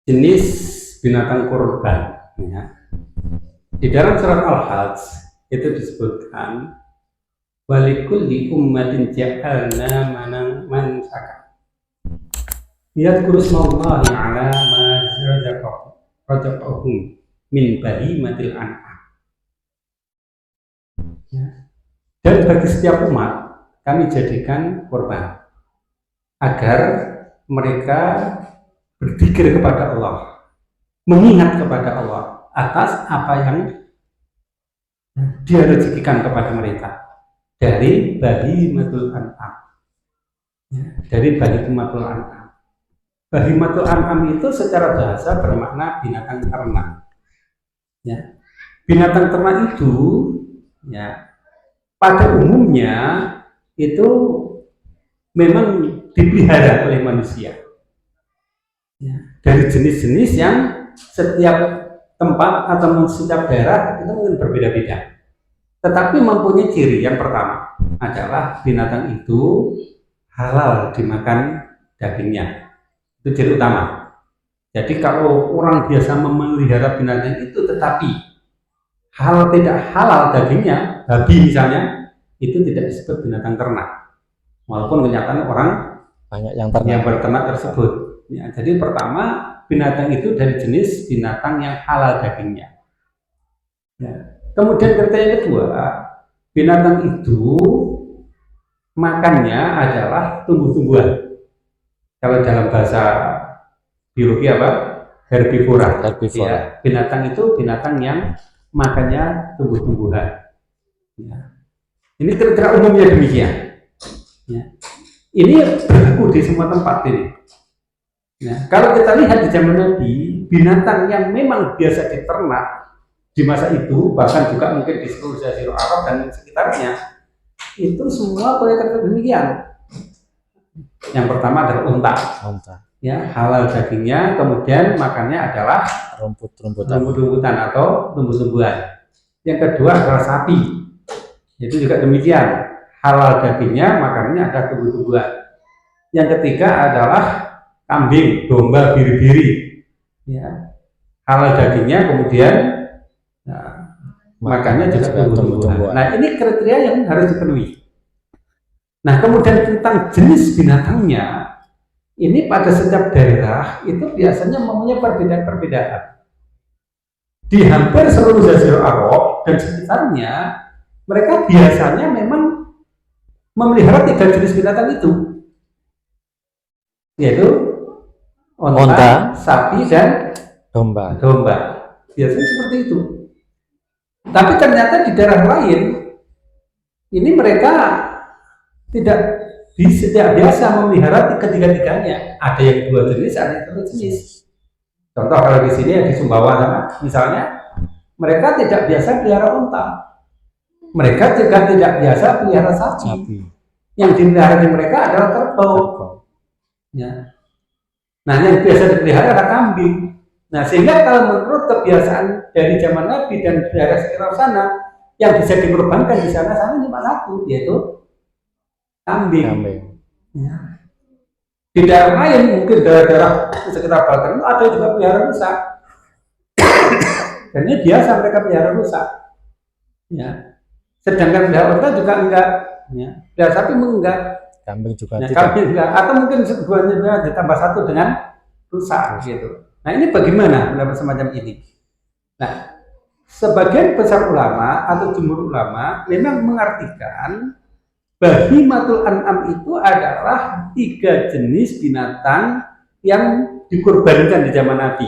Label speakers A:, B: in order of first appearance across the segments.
A: jenis binatang kurban. Ya. Di dalam surat Al-Hajj itu disebutkan walikulli ummatin ja'alna mansaka yadhkuru smallahi ala ma razaqahum min bahimatil an'am. Ya. Dan bagi setiap umat kami jadikan kurban agar mereka berzikir kepada Allah, mengingat kepada Allah atas apa yang Dia rezekikan kepada mereka dari bahimatul an'am. Ya, dari bahimatul an'am. Bahimatul an'am itu secara bahasa bermakna binatang ternak. Ya. Binatang ternak itu ya pada umumnya itu memang dipelihara oleh manusia. Ya, dari jenis-jenis yang setiap tempat atau setiap daerah itu mungkin berbeda-beda, tetapi mempunyai ciri. Yang pertama adalah binatang itu halal dimakan dagingnya, itu ciri utama. Jadi kalau orang biasa memelihara binatang itu tetapi hal tidak halal dagingnya, babi misalnya, itu tidak disebut binatang ternak, walaupun kenyataan orang
B: banyak yang
A: berternak tersebut. Ya, jadi pertama binatang itu dari jenis binatang yang halal dagingnya. Ya. Kemudian kriteria yang kedua, binatang itu makannya adalah tumbuh-tumbuhan. Kalau dalam bahasa biologi apa? Herbivora. Ya, binatang itu binatang yang makannya tumbuh-tumbuhan. Ya. Ini kriteria umumnya demikian. Ya. Ini berlaku di semua tempat ini. Nah, kalau kita lihat di zaman Nabi, binatang yang memang biasa diternak di masa itu, bahkan juga mungkin di seluruh Jazirah Arab dan sekitarnya, itu semua kriteria demikian. Yang pertama adalah unta. Ya, halal dagingnya, kemudian makannya adalah rumput-rumputan atau tumbuh-tumbuhan. Yang kedua adalah sapi. Itu juga demikian. Halal dagingnya, makannya adalah tumbuh-tumbuhan. Yang ketiga adalah kambing, domba, biri-biri, ya, halal dagingnya, kemudian makannya juga tumbuh-tumbuhan. Nah, ini kriteria yang harus dipenuhi. Nah, kemudian tentang jenis binatangnya, ini pada setiap daerah itu biasanya mempunyai perbedaan-perbedaan. Di hampir seluruh Jazirah Arab dan sekitarnya, mereka biasanya memang memelihara 3 jenis binatang itu, yaitu onta, sapi, dan domba. Biasanya seperti itu. Tapi ternyata di daerah lain ini mereka tidak biasa memelihara ketiga-tiganya. Ada yang 2 jenis, ada yang 1 jenis. Contoh kalau di sini di Sumbawa sama, misalnya mereka tidak biasa pelihara onta. Mereka juga tidak biasa pelihara sapi. Yang dipelihara di mereka adalah kerbau. Ya. Nah, yang biasa dipelihara adalah kambing. Nah, sehingga kalau menurut kebiasaan dari zaman Nabi dan daerah sekitar sana, yang bisa dikorbankan di sana cuma 1, yaitu kambing. Ya. Di daerah lain, mungkin daerah sekitar Balkan ada juga pelihara rusa. Dan ini biasa mereka pelihara rusa. Ya. Sedangkan pelihara unta juga enggak. Ya. Pelihara sapi enggak.
B: Kambing juga
A: ya, kambing enggak. Atau mungkin keduanya ditambah 1 dengan rusa gitu. Nah, ini bagaimana pendapat semacam ini? Nah, sebagian besar ulama atau jumhur ulama memang mengartikan bahimatul an'am itu adalah 3 jenis binatang yang dikurbankan di zaman Nabi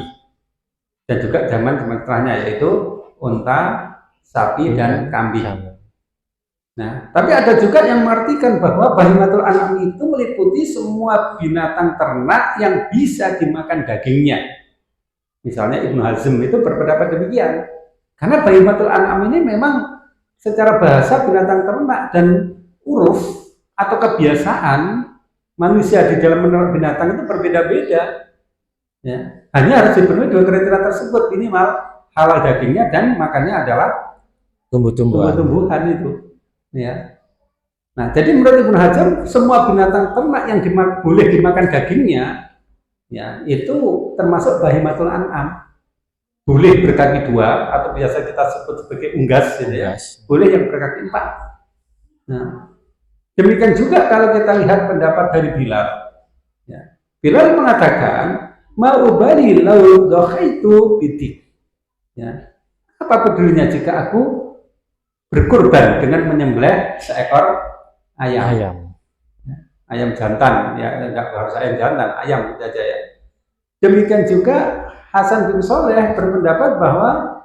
A: dan juga zaman setelahnya, yaitu unta, sapi, dan kambing. Nah, tapi ada juga yang mengartikan bahwa bahimatul an'am itu meliputi semua binatang ternak yang bisa dimakan dagingnya. Misalnya Ibnu Hazm itu berpendapat demikian. Karena bahimatul an'am ini memang secara bahasa binatang ternak dan uruf atau kebiasaan manusia di dalam menernak binatang itu berbeda-beda. Ya, hanya harus dipenuhi 2 kriteria tersebut, minimal halal dagingnya dan makannya adalah tumbuh-tumbuhan itu. Ya. Nah, jadi menurut Ibnu Hajar semua binatang ternak yang boleh dimakan dagingnya ya itu termasuk bahimatul an'am, boleh berkaki dua atau biasa kita sebut sebagai unggas, gitu ya. Boleh yang berkaki empat. Nah, demikian juga kalau kita lihat pendapat dari Bilal. Ya. Bilal mengatakan, ma'ubali lau dokhaitu bidik. Ya. Apa pedulinya jika aku berkurban dengan menyembelih seekor ayam. Ayam jantan, ya enggak harus ayam jantan, ayam saja ya. Demikian juga Hasan bin Soleh berpendapat bahwa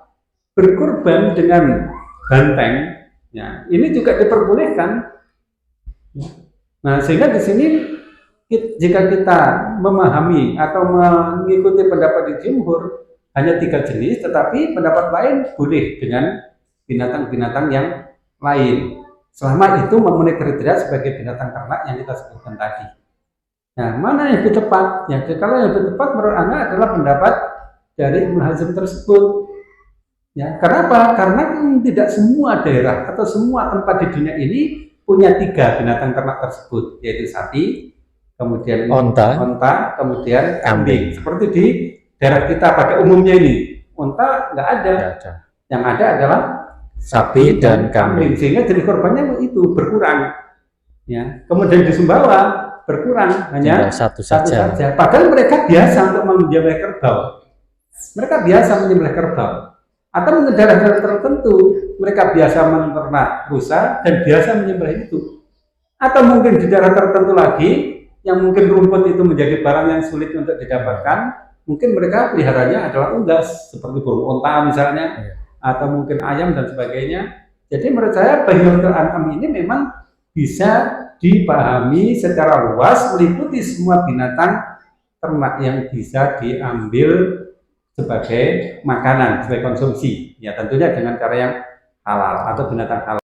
A: berkurban dengan banteng, ya, ini juga diperbolehkan. Nah, sehingga di sini jika kita memahami atau mengikuti pendapat di jumhur hanya 3 jenis, tetapi pendapat lain boleh dengan binatang-binatang yang lain, selama itu memenuhi kriteria sebagai binatang ternak yang kita sebutkan tadi. Nah, mana yang lebih tepat? Ya, kalau yang lebih tepat menurut Anda adalah pendapat dari Ibnu Hazm tersebut. Ya, kenapa? Karena tidak semua daerah atau semua tempat di dunia ini punya 3 binatang ternak tersebut, yaitu sapi, kemudian onta, kemudian kambing. Seperti di daerah kita pada umumnya ini, onta nggak ada. Yang ada adalah sapi dan kambing. Sehingga jadi korbannya itu berkurang. Ya, kemudian di Sumbawa berkurang hanya satu saja. Padahal mereka biasa untuk menyembelih kerbau. Mereka biasa menyembelih kerbau. Atau mungkin daerah-daerah tertentu mereka biasa menernak rusa dan biasa menyembelih itu. Atau mungkin di daerah tertentu lagi yang mungkin rumput itu menjadi barang yang sulit untuk didapatkan, mungkin mereka peliharanya adalah unggas seperti burung onta misalnya, atau mungkin ayam dan sebagainya. Jadi menurut saya bahimatul an'am ini memang bisa dipahami secara luas, meliputi semua binatang ternak yang bisa diambil sebagai makanan, sebagai konsumsi, ya tentunya dengan cara yang halal atau binatang halal.